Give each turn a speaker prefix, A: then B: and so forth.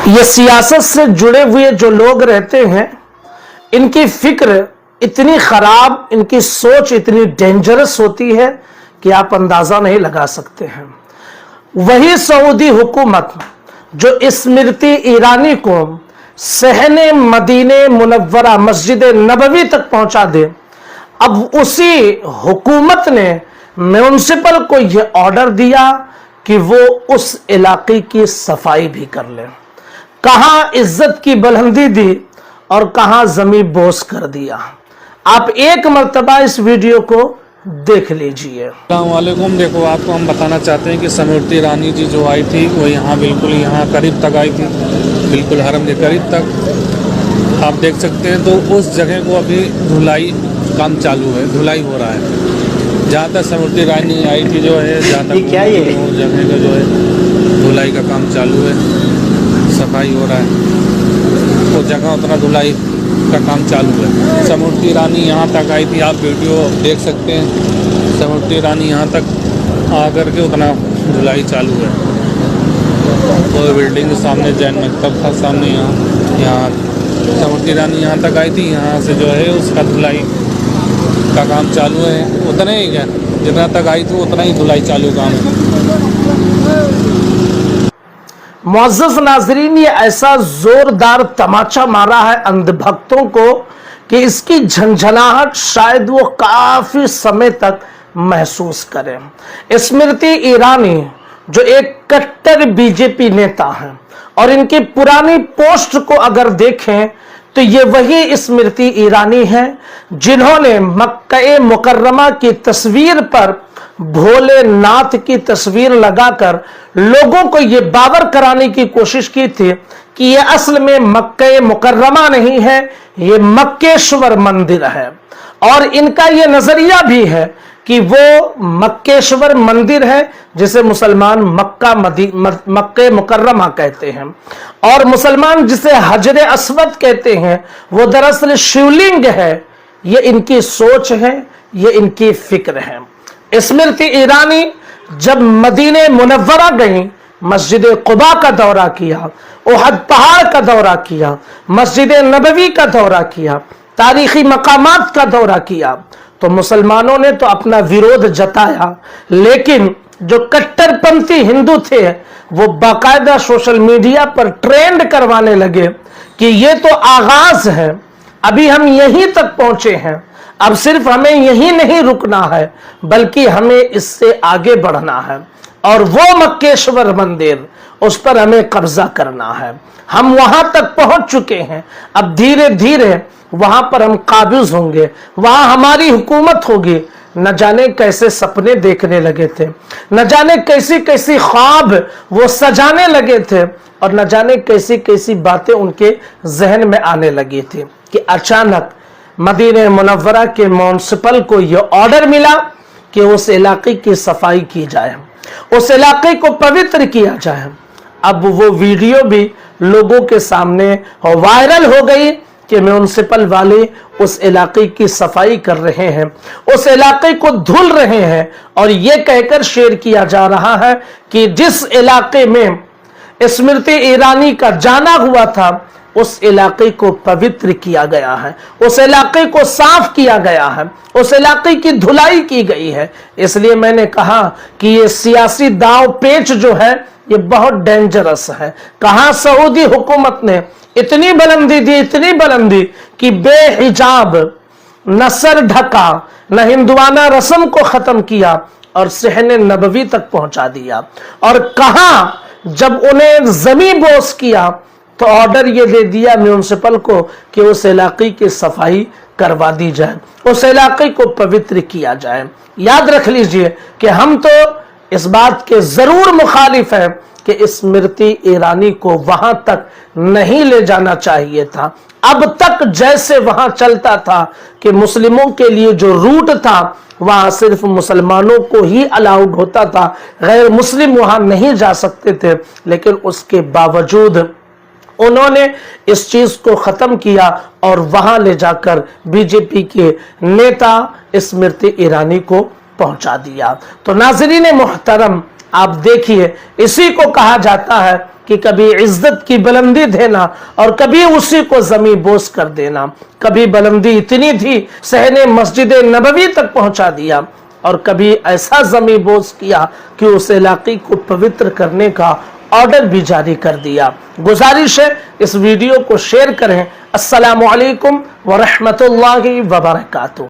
A: ये सियासत से जुड़े हुए जो लोग रहते हैं, इनकी फिक्र इतनी खराब, इनकी सोच इतनी डेंजरस होती है कि आप अंदाजा नहीं लगा सकते हैं। वही सऊदी हुकूमत जो स्मृति ईरानी को सहने मदीने मुनव्वरा मस्जिद नबवी तक पहुंचा दे, अब उसी हुकूमत ने म्युनिसिपल को यह ऑर्डर दिया कि वो उस इलाके की सफाई भी कर ले। कहां इज्जत की बुलंदी दी और कहां जमीन बोस कर दिया। आप एक मर्तबा इस वीडियो को देख लीजिए।
B: अस्सलाम वालेकुम। देखो, आपको हम बताना चाहते हैं कि स्मृति ईरानी जी जो आई थी वो यहाँ बिल्कुल यहाँ करीब तक आई थी, बिल्कुल हरम के करीब तक आप देख सकते हैं। तो उस जगह को अभी धुलाई काम चालू है, धुलाई हो रहा है। जहाँ तक स्मृति ईरानी आई थी जो है, जहाँ तक
A: क्या ये
B: उस जगह का जो है धुलाई का काम चालू है, सफाई हो रहा है। उस जगह उतना धुलाई का काम चालू है। स्मृति ईरानी यहाँ तक आई थी, आप वीडियो देख सकते हैं। स्मृति ईरानी यहाँ तक आकर के उतना धुलाई चालू है। और बिल्डिंग के सामने जैन मकतब था, सामने यहाँ स्मृति ईरानी यहाँ तक आई थी। यहाँ से जो है उसका धुलाई का काम चालू है। उतना ही क्या, जितना तक आई थी उतना ही धुलाई चालू काम है।
A: मुअज़्ज़ज़ नाज़रीन, ये ऐसा जोरदार तमाचा मारा है अंधभक्तों को कि इसकी झंझनाहट शायद वो काफी समय तक महसूस करें। स्मृति ईरानी जो एक कट्टर बीजेपी नेता है और इनकी पुरानी पोस्ट को अगर देखें तो ये वही स्मृति ईरानी है जिन्होंने मक्का मुकर्रमा की तस्वीर पर भोलेनाथ की तस्वीर लगाकर लोगों को ये बावर कराने की कोशिश की थी कि ये असल में मक्का मुकर्रमा नहीं है, ये मक्केश्वर मंदिर है। और इनका ये नजरिया भी है कि वो मक्केश्वर मंदिर है जिसे मुसलमान मक्का मुकर्रमा कहते हैं, और मुसलमान जिसे हजरे अस्वद कहते हैं वो दरअसल शिवलिंग है। ये इनकी सोच है, ये इनकी फिक्र है। स्मृति ईरानी जब मदीने मुनव्वरा गई, मस्जिद कुबा का दौरा किया, उहद पहाड़ का दौरा किया, मस्जिद नबवी का दौरा किया, तारीखी मकामात का दौरा किया, तो मुसलमानों ने तो अपना विरोध जताया, लेकिन जो कट्टरपंथी हिंदू थे वो बाकायदा सोशल मीडिया पर ट्रेंड करवाने लगे कि ये तो आगाज है, अभी हम यहीं तक पहुंचे हैं, अब सिर्फ हमें यहीं नहीं रुकना है बल्कि हमें इससे आगे बढ़ना है, और वो मक्केश्वर मंदिर उस पर हमें कब्जा करना है। हम वहां तक पहुंच चुके हैं, अब धीरे धीरे वहां पर हम काबिज होंगे, वहां हमारी हुकूमत होगी। न जाने कैसे सपने देखने लगे थे, न जाने कैसी कैसी ख्वाब वो सजाने लगे थे, और न जाने कैसी कैसी बातें उनके जहन में आने लगी थी कि अचानक मदीने मुनव्वरा के म्युनिसिपल को यह ऑर्डर मिला कि उस इलाके की सफाई की जाए, उस इलाके को पवित्र किया जाए। अब वो वीडियो भी लोगों के सामने वायरल हो गई कि म्युनिसिपल वाले उस इलाके की सफाई कर रहे हैं, उस इलाके को धुल रहे हैं, और ये कहकर शेयर किया जा रहा है कि जिस इलाके में स्मृति ईरानी का जाना हुआ था उस इलाके को पवित्र किया गया है, उस इलाके को साफ किया गया है, उस इलाके की धुलाई की गई है। इसलिए मैंने कहा कि ये सियासी दांव पेच जो है ये बहुत डेंजरस है। कहां सऊदी हुकूमत ने इतनी बुलंदी दी, इतनी बुलंदी कि बेहिजाब न सर ढका, न हिंदुआना रस्म को खत्म किया और सहने नबवी तक पहुंचा दिया। और कहां जब उन्हें जमीन बोस किया तो ऑर्डर ये दे दिया म्युनिसिपल को कि उस इलाके की सफाई करवा दी जाए, उस इलाके को पवित्र किया जाए। याद रख लीजिए कि हम तो इस बात के जरूर मुखालिफ है कि स्मृति ईरानी को वहां तक नहीं ले जाना चाहिए था। अब तक जैसे वहां चलता था कि मुस्लिमों के लिए जो रूट था वहां सिर्फ मुसलमानों को ही अलाउड होता था, गैर मुस्लिम वहां नहीं जा सकते थे, लेकिन उसके बावजूद उन्होंने इस चीज को खत्म किया और वहां ले जाकर बीजेपी के नेता स्मृति ईरानी को पहुंचा दिया। तो नाज़रीन मोहतरम, आप देखिए, इसी को कहा जाता है कि कभी इज्जत की बुलंदी देना और कभी उसी को जमी बोस कर देना। कभी बुलंदी इतनी थी सहने मस्जिद नबवी तक पहुंचा दिया और कभी ऐसा जमी बोस किया कि उस इलाके को पवित्र करने का ऑर्डर भी जारी कर दिया। गुजारिश है इस वीडियो को शेयर करें। अस्सलामु अलैकुम व रहमतुल्लाहि व बरकातुहू।